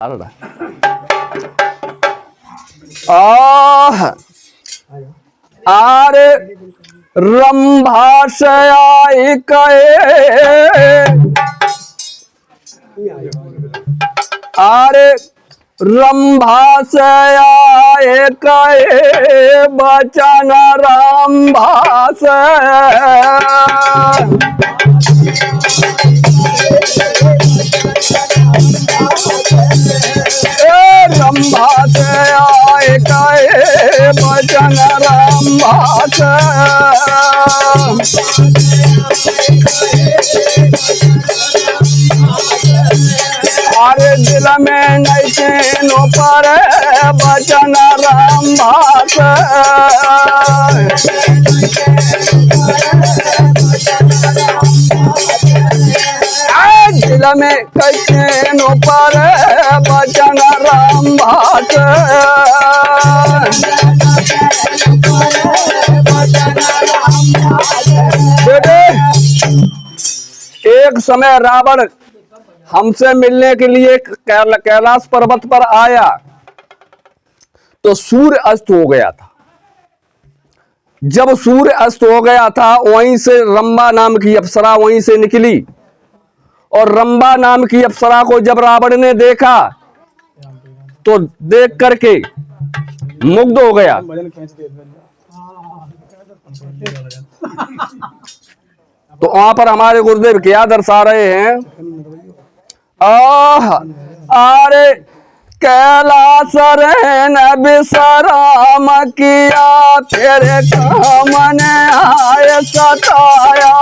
आरे रंभा से आई कहे, आरे रंभा से आए कहे बचन रंभा से, रंभा से आए कहे बचन रंभा से, अरे दिल में नहीं चैनो पर बचन रंभा से, दिल में कैसेनो पर बचन रंभा से, एक समय रावण हमसे मिलने के लिए कैलाश पर्वत पर आया तो सूर्य अस्त हो गया था। जब सूर्य अस्त हो गया था वहीं से रंभा नाम की अप्सरा वहीं से निकली, और रंभा नाम की अप्सरा को जब रावण ने देखा तो देख करके मुग्ध हो गया। तो वहां पर हमारे गुरुदेव क्या दर्शा रहे हैं, आरे कैलाश रहन विश्राम किया, तेरे काम ने आए सताया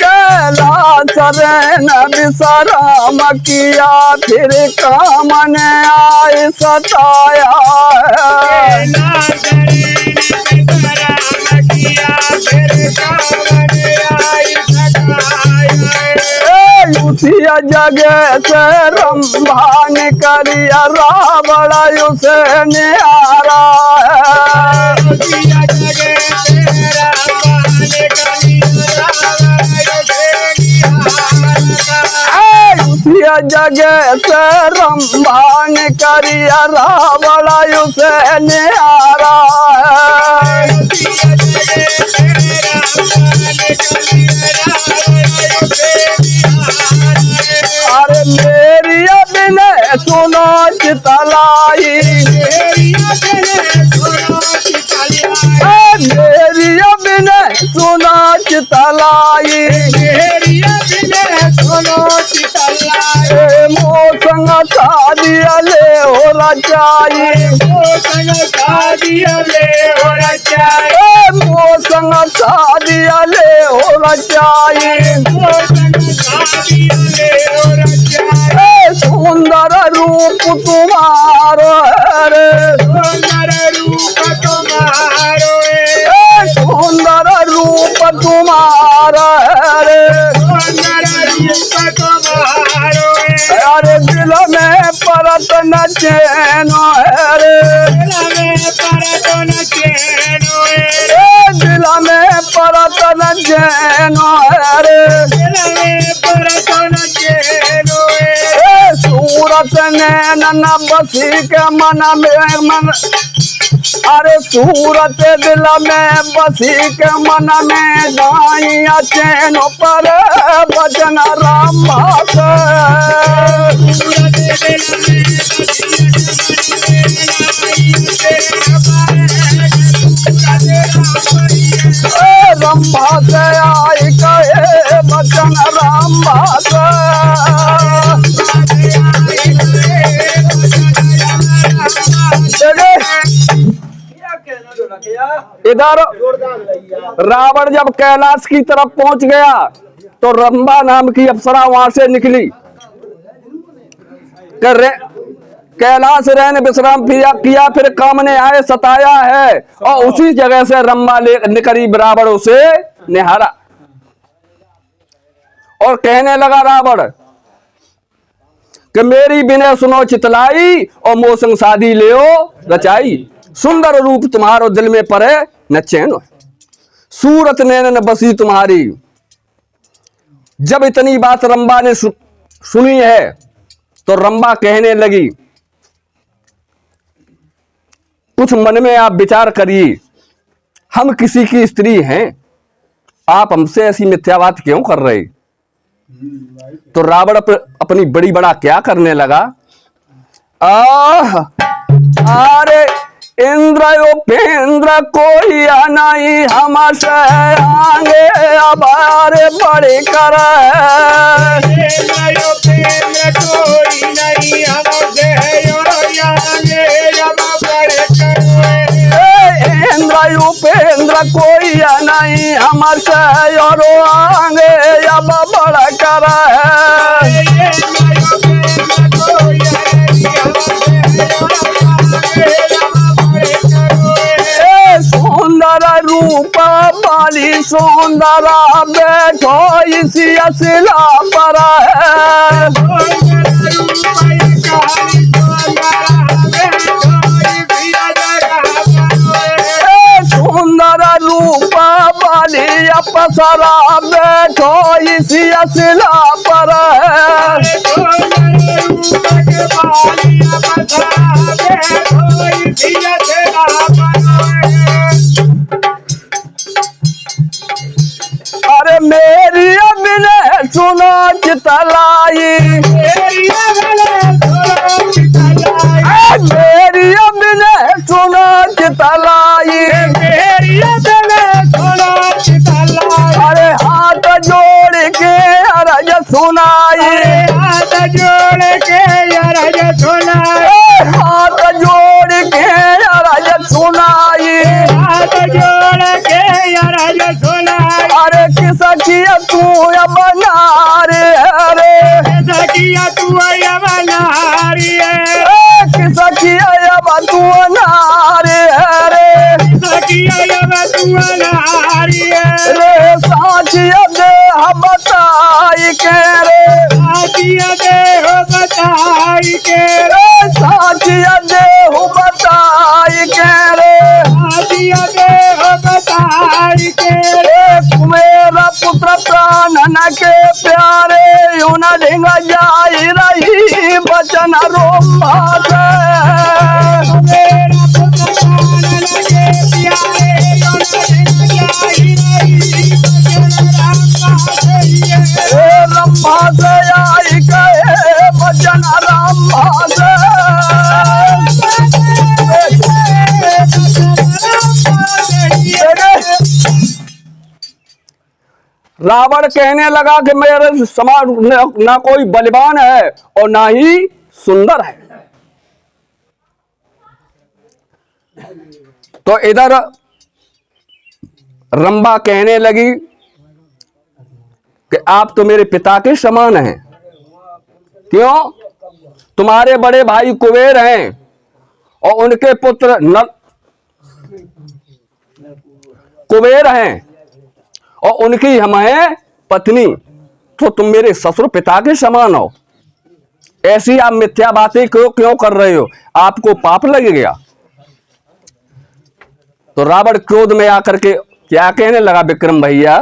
कैलाश रहन विश्राम किया, तेरे काम ने आए सताया जगह से रंभा निकलिया रावण उसे निहारा, जगह से रंभा निकलिया रावण उसे निहारा, अरे मेरी अभिनय सुनो चितलाई, मेरी अभिनय सुनो चितलाई, मोसंग शादिया ले हो रचाई, मोसंग शादिया ले हो रचाई, सुंदर रूप तुम्हारो रे, सुंदर रूप तुम्हारा रे, अरे दिल में परत न चैनो है रे, दिल में परत न चैनो है रे, सूरत नैन न बसी के मन में अरे सूरत दिल में बसी के मन में गाइया चैनो पर बचन रंभा से, रंभा से आई कहे बचन रंभा से, इधर रावण जब कैलाश की तरफ पहुंच गया तो रंभा नाम की अप्सरा वहां से निकली, कैलाश रहन विश्राम किया, फिर काम ने आए सताया है, और उसी जगह से रंभा निकली रावण उसे निहारा, और कहने लगा रावण कि मेरी बिना सुनो चितलाई, और मोसंग शादी ले रचाई, सुंदर रूप तुम्हारो दिल में परे न चैन। सूरत नैनन बसी तुम्हारी। जब इतनी बात रंबा ने सुनी है तो रंबा कहने लगी, कुछ मन में आप विचार करिए, हम किसी की स्त्री हैं, आप हमसे ऐसी मिथ्या बात क्यों कर रहे। तो रावण अपनी बड़ी बड़ा क्या करने लगा, अरे इंद्र उपेंद्र कोई नहीं हमसे आगे, अब अरे बड़े कर कोई नहीं हमसे आगे, अब बड़े कर। इंद्र उपेंद्र कोई नहीं हमसे और आगे, अब बड़ा कर सुंदर रूप वाली सुंदरा बैठो इसी असिला पर है। सुंदर रूप वाली अपसरा बैठो इसी असिला पर है। अरे मेरी अभिनय सुनो चितलाई, मेरी अभिनय सुनो चितलाई, अरे हाथ जोड़ के अरज सुनाई, हाथ जोड़ के अरज सुनाई, हाथ जोड़ के अरज सुनाई, हाथ जोड़ के अरज सुनाई। अरे किसकिया तू बना रे, अरे किसकिया तू बना रे, किसकिया तू बना रे, अरे किसकिया तू बना रे साचिया दे बताई के रे, साचिया दे बताई के रे साचिया दे बताई के रे, साचिया दे बताई के रे मेरा पुत्र प्राणन के प्यारे यूं न ढेंगा जाई रही बचन रोमा से। मेरा पुत्र प्राणन के प्यारे यूं न ढेंगा जाई रही बचन रोमा से। रंभा से आई कहे बचन रंभा से। रावण कहने लगा कि मेरे समान ना कोई बलवान है और ना ही सुंदर है। तो इधर रंभा कहने लगी कि आप तो मेरे पिता के समान हैं। क्यों? तुम्हारे बड़े भाई कुबेर हैं और उनके पुत्र कुबेर हैं और उनकी हम हैं पत्नी, तो तुम मेरे ससुर पिता के समान हो। ऐसी आप मिथ्या बातें क्यों कर रहे हो, आपको पाप लग गया। तो रावण क्रोध में आकर के क्या कहने लगा विक्रम भैया,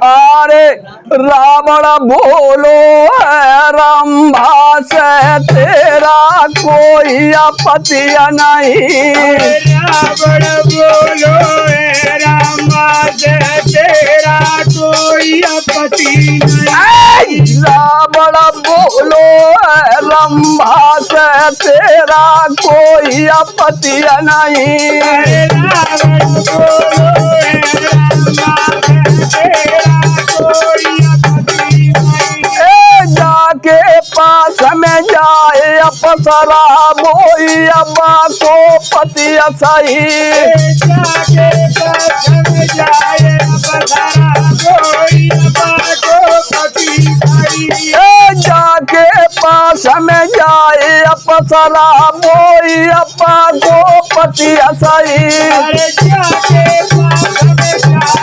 अरे रावण बोलो है रंभा से तेरा कोई आपत्ति नहीं। रावण बोलो है रंभा से तेरा कोई आपत्ति नहीं। रावण बोलो है रंभा से तेरा कोई आपत्ति नहीं। रावण बोलो जाके पास में जाए अपसरा मोई अम्मा को पति सही। जाके पास में जाए अपसरा मोई अम्मा को पति सही। जाके पास में जाए अपसरा मोई अम्मा को पति सही। जाके पास में जाए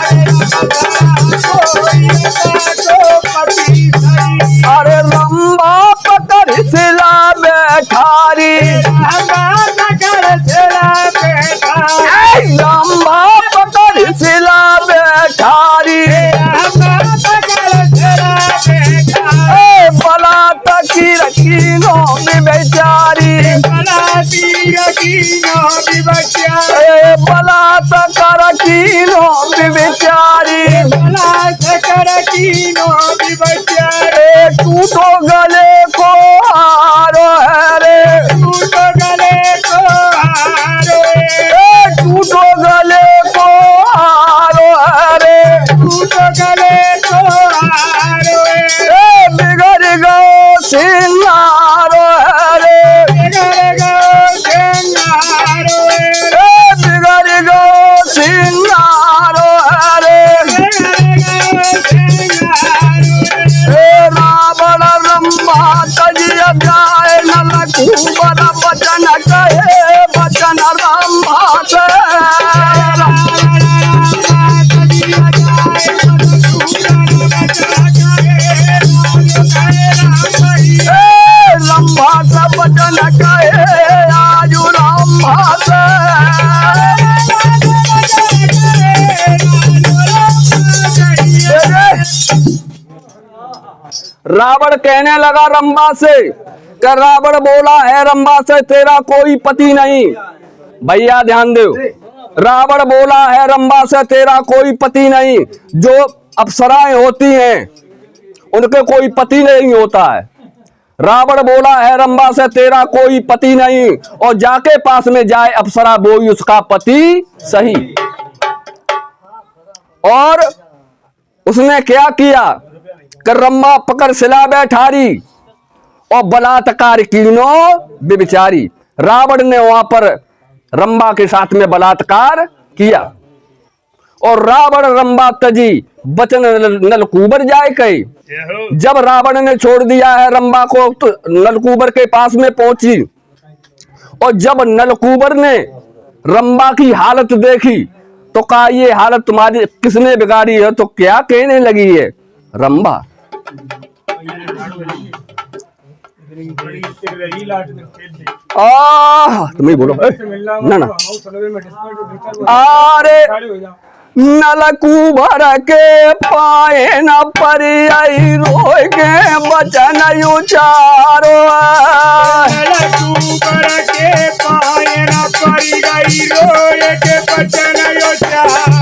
अरे रंभा पकड़ सिला बैठारी, रंभा पकड़ सिला कीनो विचार ए बलात्कार कीनो विचारी बलात्कार कीनो विचार ए टूटो गले को हारो है रे टूटो गले को हारो ए टूटो गले को हारो है रे टूटो गले को हारो ए बिगड़ गो सिंगारो है रे बिगड़ गो सिंगारो ए बिगड़ गो सिंगारो है रे ए रावण रंभा तजिया जाए नलकूबर बचन कहे बचन रंभा से ए रंभा से बचन कहे आजू रंभा से रावण कहने लगा रंभा से कि रावण बोला है रंभा से तेरा कोई पति नहीं। भैया ध्यान दो, रावण बोला है रंभा से तेरा कोई पति नहीं। जो अप्सराएं होती हैं उनके कोई पति नहीं होता है। रावण बोला है रंभा से तेरा कोई पति नहीं और जाके पास में जाए अप्सरा वो ही उसका पति सही। और उसने क्या किया कि रंभा पकड़ सिला बैठारी और बलात्कार कीनो बेचारी। रावण ने वहां पर रंभा के साथ में बलात्कार किया और रावण रंभा तजी बचन नलकूबर जाए कही। जब रावण ने छोड़ दिया है रंभा को तो नलकूबर के पास में पहुंची और जब नलकूबर ने रंभा की हालत देखी तो कहा ये हालत तुम्हारी किसने बिगाड़ी है। तो क्या कहने लगी है रंभा तुम ही बोलो ना ना अरे नलकूबर के पाए न परियाई रोए के बचन उचारो नलकूबर के पाए न परियाई रोए के बचन उचारो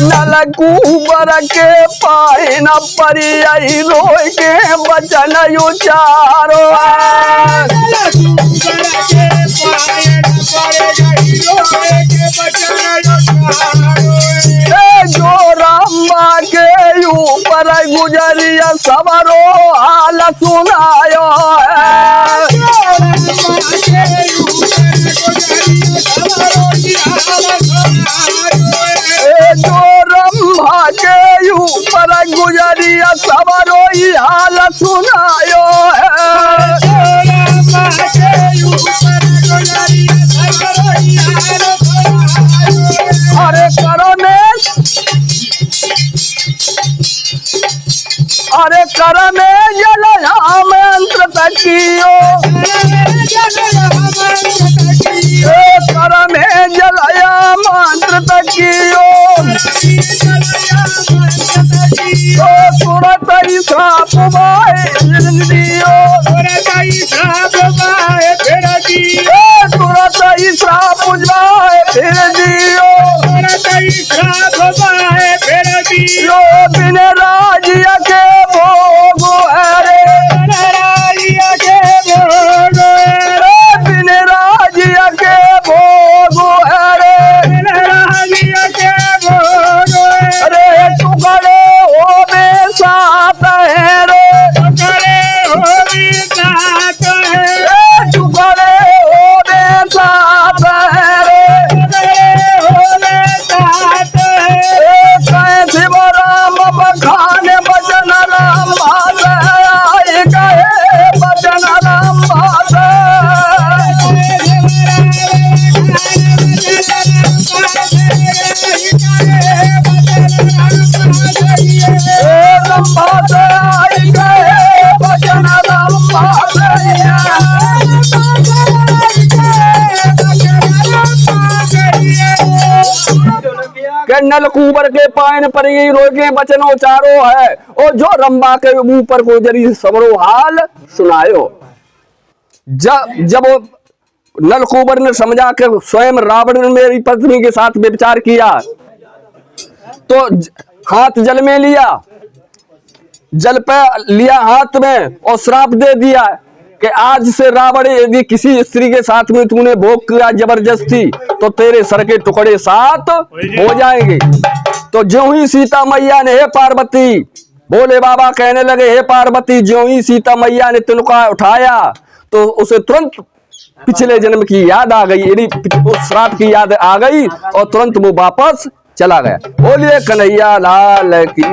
नलकूबर के पाए न परियाई रोए के बचन उचारो नलकूबर के पाए न परियाई रोए के बचन उचारो जो रंभा के ऊपर गुजरिया सवरो हाल सुनायो है। जो रंभा के ऊपर गुजरिया सवरो ही हाल सुनायो है। अरे कर में जलया मंत्र तकियो कर में जलया मंत्र तकियो तो तुरंत ही साप बाए दियो तुरंत ही साप बाए फिर दियो बिन राजिया के भोग है बिन राजिया के भोग है अरे टुकड़े हो में साथ है रे टुकड़े हो में साथ है रे शिव राम बखाने बचन राम भाष आई गए बचन राम भाष आई गए बचन राम भाष के नलकूबर के पायन पर ये रोगे बचन उचारो है और जो रंभा के ऊपर को जरी सबरो हाल सुनायो। जब नलकूबर ने समझा कि स्वयं रावण ने मेरी पत्नी के साथ व्यभिचार किया, तो हाथ जल में लिया, जल पे लिया हाथ में और श्राप दे दिया कि आज से रावण यदि किसी स्त्री के साथ में तूने भोग किया जबरदस्ती तो तेरे सर के टुकड़े 7 हो जाएंगे। तो ज्यों ही सीता मैया ने, हे पार्वती, भोले बाबा कहने लगे, हे पार्वती, ज्यों ही सीता मैया ने तिनका उठाया तो उसे तुरंत पिछले जन्म की याद आ गई, यानी उस श्राप की याद आ गई और तुरंत वो वापस चला गया। बोलिए कन्हैया लाल की।